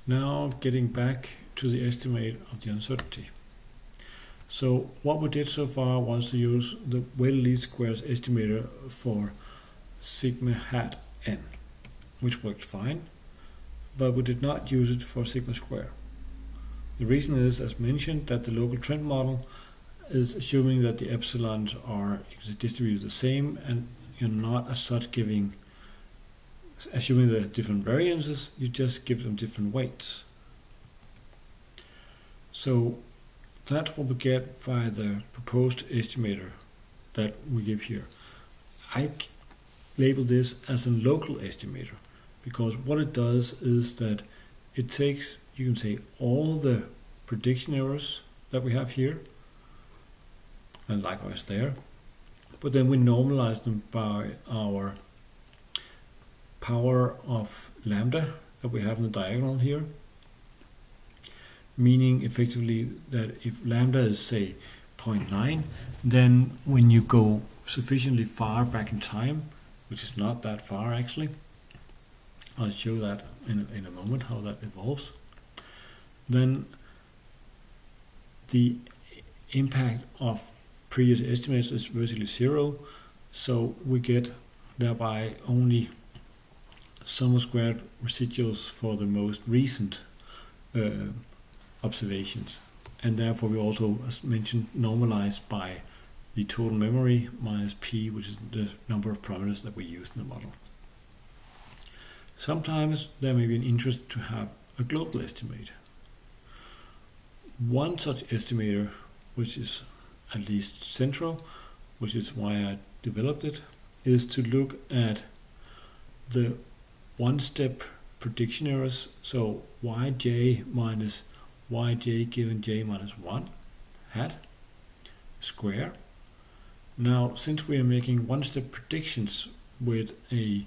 Now getting back to the estimate of the uncertainty. So what we did so far was to use the weighted least squares estimator for sigma hat n, which worked fine, but we did not use it for sigma square. The reason is, as mentioned, that the local trend model is assuming that the epsilons are distributed the same, and you're not as such assuming the different variances, you just give them different weights. So that's what we get via the proposed estimator that we give here. I label this as a local estimator because what it does is that it takes, you can say, all the prediction errors that we have here, and likewise there, but then we normalize them by our power of lambda that we have in the diagonal here, meaning effectively that if lambda is, say, 0.9, then when you go sufficiently far back in time, which is not that far actually, I'll show that in a moment how that evolves, then the impact of previous estimates is virtually zero, so we get thereby only sum squared residuals for the most recent observations, and therefore we also, as mentioned, normalize by the total memory minus p, which is the number of parameters that we used in the model. Sometimes there may be an interest to have a global estimate. One such estimator, which is at least central, which is why I developed it, is to look at the one-step prediction errors, so yj minus yj given j minus 1 hat square. Now, since we are making one-step predictions with a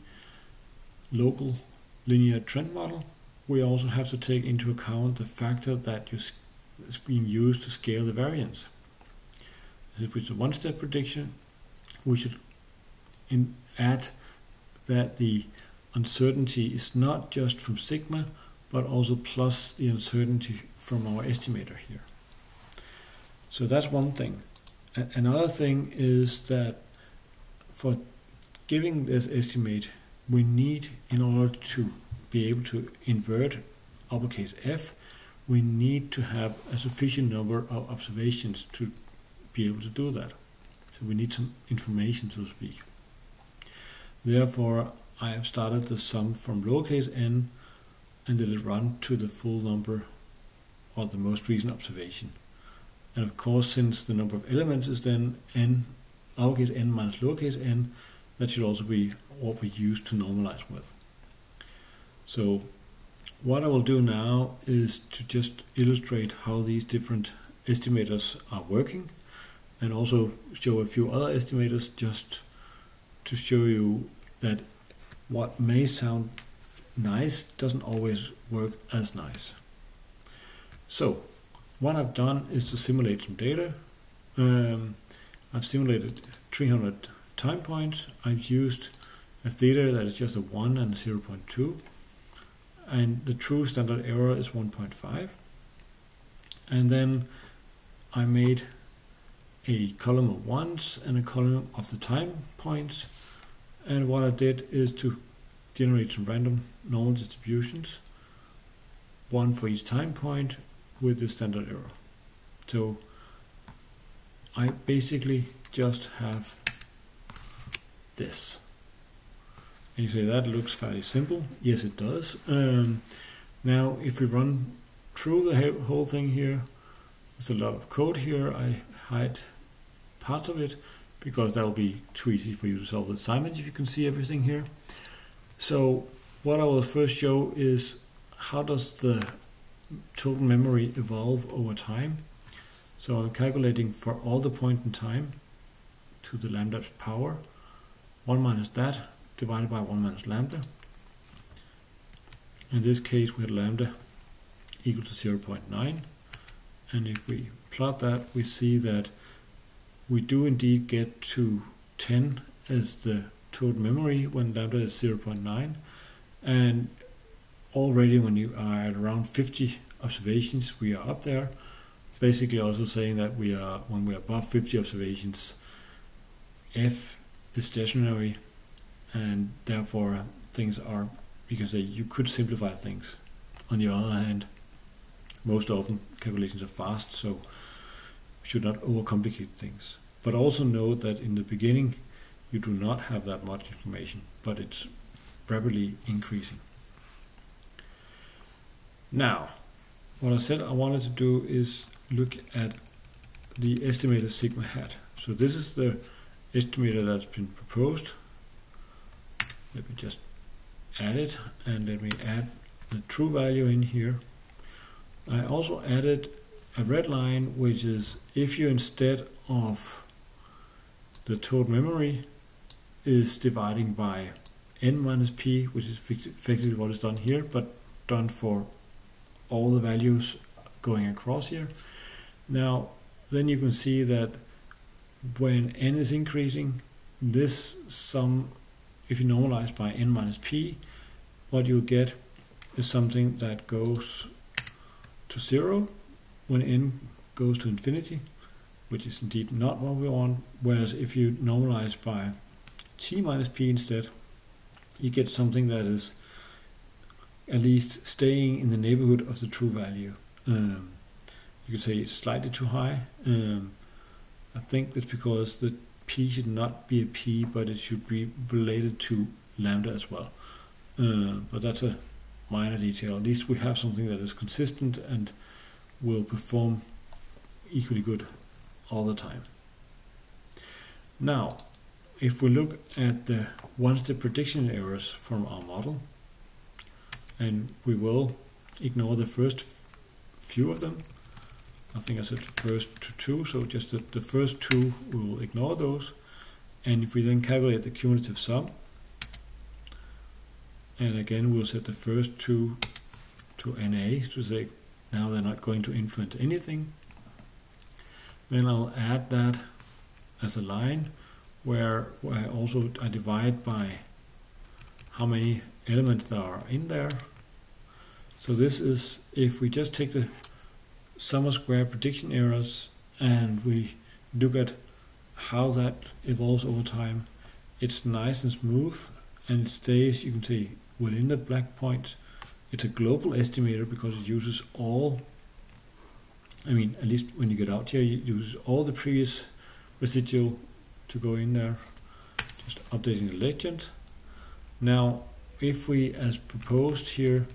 local linear trend model, we also have to take into account the factor that is being used to scale the variance. If it's a one-step prediction, we should add that the uncertainty is not just from sigma, but also plus the uncertainty from our estimator here. So that's one thing. Another thing is that for giving this estimate, we need, in order to be able to invert uppercase F, we need to have a sufficient number of observations to be able to do that. So we need some information, so to speak. Therefore, I have started the sum from lowercase n and let it run to the full number of the most recent observation. And of course, since the number of elements is then n, uppercase n minus lowercase n, that should also be what we use to normalize with. So what I will do now is to just illustrate how these different estimators are working, and also show a few other estimators just to show you that what may sound nice doesn't always work as nice. So what I've done is to simulate some data. I've simulated 300 time points. I've used a theta that is just a 1 and a 0.2, and the true standard error is 1.5. And then I made a column of ones and a column of the time points, and what I did is to generate some random normal distributions, one for each time point with the standard error. So I basically just have this. And you say that looks fairly simple. Yes, it does. Now if we run through the whole thing here, there's a lot of code here. I hide parts of it because that will be too easy for you to solve the assignment if you can see everything here. So what I will first show is how does the total memory evolve over time. So I'm calculating for all the points in time to the lambda power 1 minus that divided by 1 minus lambda. In this case we had lambda equal to 0.9, and if we plot that, we see that we do indeed get to 10 as the total memory when lambda is 0.9, and already when you are at around 50 observations, we are up there. Basically also saying that when we are above 50 observations, f is stationary, and therefore things are, you can say, you could simplify things. On the other hand, most often calculations are fast, so we should not overcomplicate things. But also note that in the beginning you do not have that much information, but it's rapidly increasing. Now, what I said I wanted to do is look at the estimated sigma hat. So this is the estimator that's been proposed. Let me just add it, and let me add the true value in here. I also added a red line, which is if you, instead of the total memory, is dividing by n minus p, which is effectively what is done here, but done for all the values going across here. Now, then you can see that when n is increasing, this sum, if you normalize by n minus p, what you get is something that goes to 0 when n goes to infinity, which is indeed not what we want. Whereas if you normalize by t minus p instead, you get something that is at least staying in the neighborhood of the true value. You could say it's slightly too high. I think that's because the p should not be a p, but it should be related to lambda as well. But that's a minor detail. At least we have something that is consistent and will perform equally good all the time. Now, if we look at the one-step prediction errors from our model, and we will ignore the first few of them. I think I said first to 2, so just the first 2 we will ignore those. And if we then calculate the cumulative sum, and again we'll set the first 2 to NA to say now they're not going to influence anything, then I'll add that as a line where I divide by how many elements there are in there. So this is, if we just take the sum of square prediction errors and we look at how that evolves over time, it's nice and smooth, and it stays, you can say, within the black point. It's a global estimator because it uses all, I mean, at least when you get out here, it uses all the previous residual to go in there. Just updating the legend. Now, if we, as proposed here,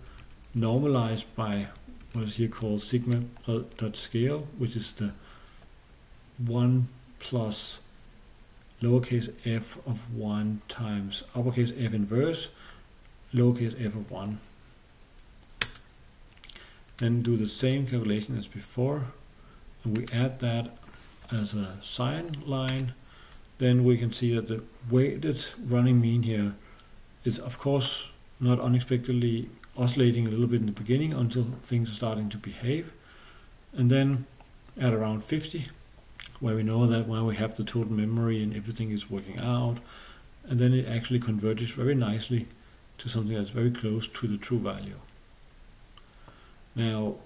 normalize by what is here called sigma.scale, which is the 1 plus lowercase f of 1 times uppercase f inverse lowercase f of 1. Then do the same calculation as before, and we add that as a sine line. Then we can see that the weighted running mean here is, of course, not unexpectedly oscillating a little bit in the beginning until things are starting to behave, and then at around 50, where we know that when we have the total memory and everything is working out, and then it actually converges very nicely to something that's very close to the true value. Now,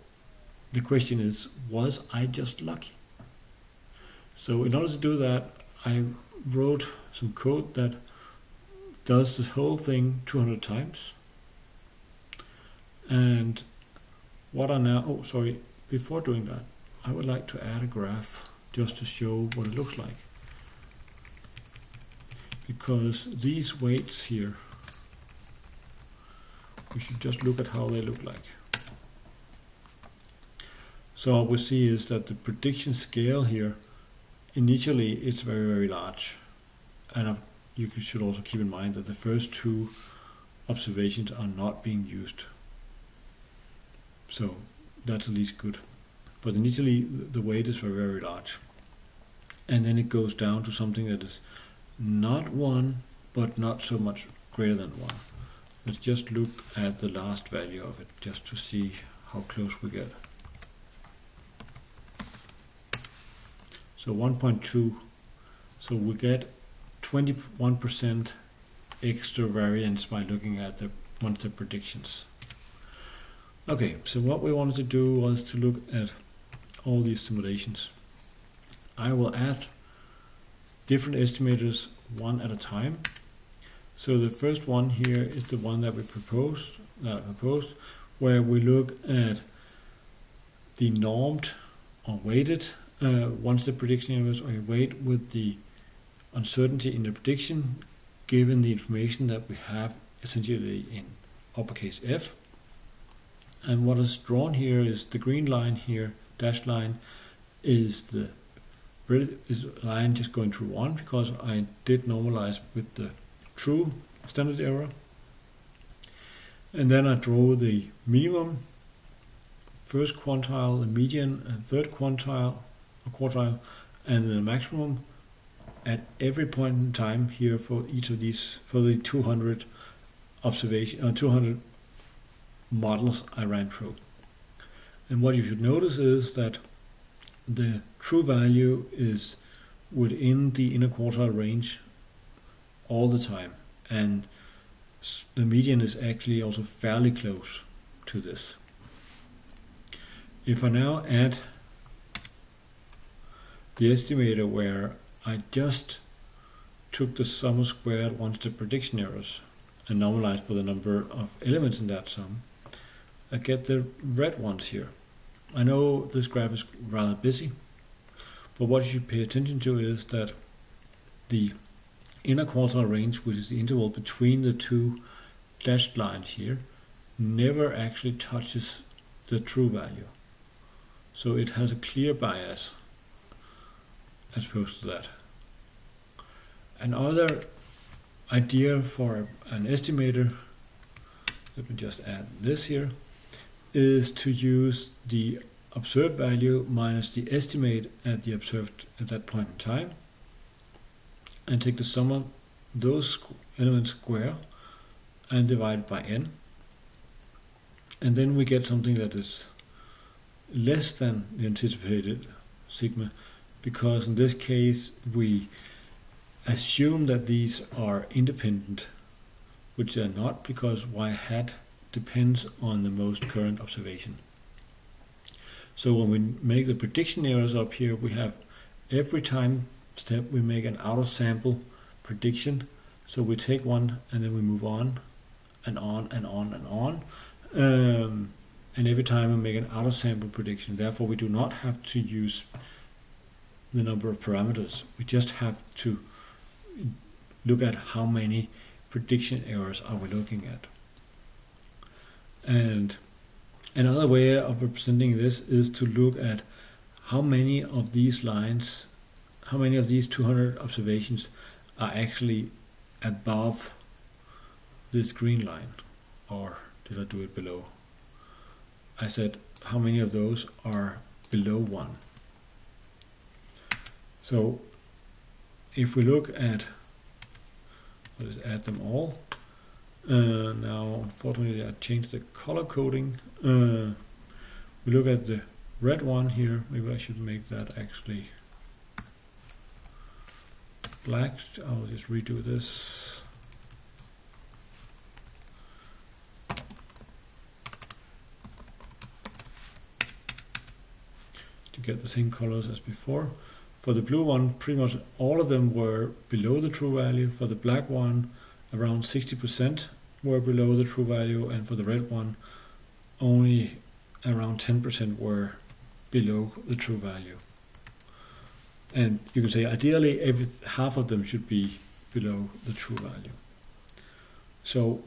the question is, was I just lucky? So in order to do that, I wrote some code that does this whole thing 200 times. And what I now, oh sorry, before doing that, I would like to add a graph just to show what it looks like. Because these weights here, we should just look at how they look like. So what we see is that the prediction scale here, initially it's very, very large. And you should also keep in mind that the first 2 observations are not being used. So that's at least good. But initially the weight is very, very large. And then it goes down to something that is not 1, but not so much greater than 1. Let's just look at the last value of it, just to see how close we get. So 1.2. So we get 21% extra variance by looking at the one-step predictions. Okay, so what we wanted to do was to look at all these simulations. I will add different estimators one at a time. So the first one here is the one that I proposed, where we look at the normed or weighted one-step prediction errors, or you weight with the uncertainty in the prediction given the information that we have essentially in uppercase F. And what is drawn here is the green line here, dashed line, is the line just going through 1 because I did normalize with the true standard error. And then I draw the minimum, first quantile, the median, and third quantile, or quartile, and the maximum at every point in time here for each of these, for the 200 200 models I ran through. And what you should notice is that the true value is within the inner quartile range all the time, and the median is actually also fairly close to this. If I now add the estimator where I just took the sum of squared one-step prediction errors and normalized by the number of elements in that sum, I get the red ones here. I know this graph is rather busy, but what you should pay attention to is that the inner quartile range, which is the interval between the two dashed lines here, never actually touches the true value. So it has a clear bias as opposed to that. Another idea for an estimator, let me just add this here, is to use the observed value minus the estimate at the observed at that point in time, and take the sum of those elements square and divide by n, and then we get something that is less than the anticipated sigma, because in this case we assume that these are independent, which they are not, because y hat depends on the most current observation. So when we make the prediction errors up here, we have every time step we make an out of sample prediction. So we take one and then we move on and on and on and on, and every time we make an out of sample prediction. Therefore we do not have to use the number of parameters, we just have to look at how many prediction errors are we looking at. And another way of representing this is to look at how many of these lines, how many of these 200 observations are actually above this green line, or did I do it below? I said how many of those are below 1. So if we look at, let's add them all. Now unfortunately I changed the color coding. We look at the red one here. Maybe I should make that actually black. I'll just redo this. To get the same colors as before. For the blue one, pretty much all of them were below the true value. For the black one, around 60% were below the true value, and for the red one, only around 10% were below the true value. And you can say ideally half of them should be below the true value. So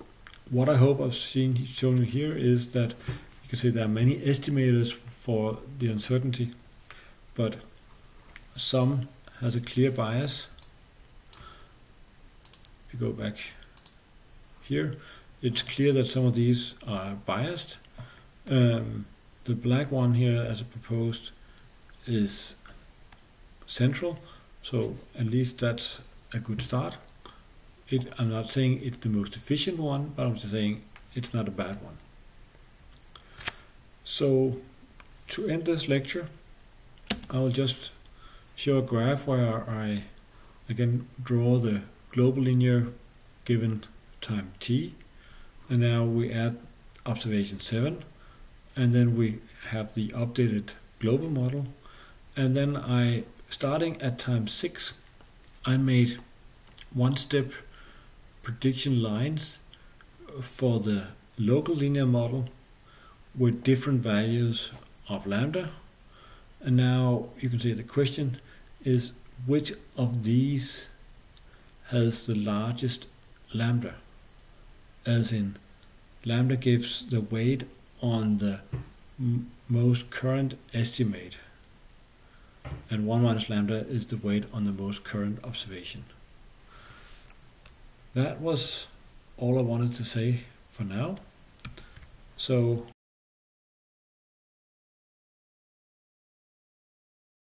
what I hope I've shown you here is that you can say there are many estimators for the uncertainty, but some has a clear bias. If you go back here, it's clear that some of these are biased. The black one here, as I proposed, is central, so at least that's a good start. I'm not saying it's the most efficient one, but I'm just saying it's not a bad one. So to end this lecture, I'll just show a graph where I again draw the global linear given time t, and now we add observation 7, and then we have the updated global model, and then starting at time 6, I made one-step prediction lines for the local linear model with different values of lambda. And now you can see the question is, which of these has the largest lambda? As in, lambda gives the weight on the most current estimate, and 1 minus lambda is the weight on the most current observation. That was all I wanted to say for now. So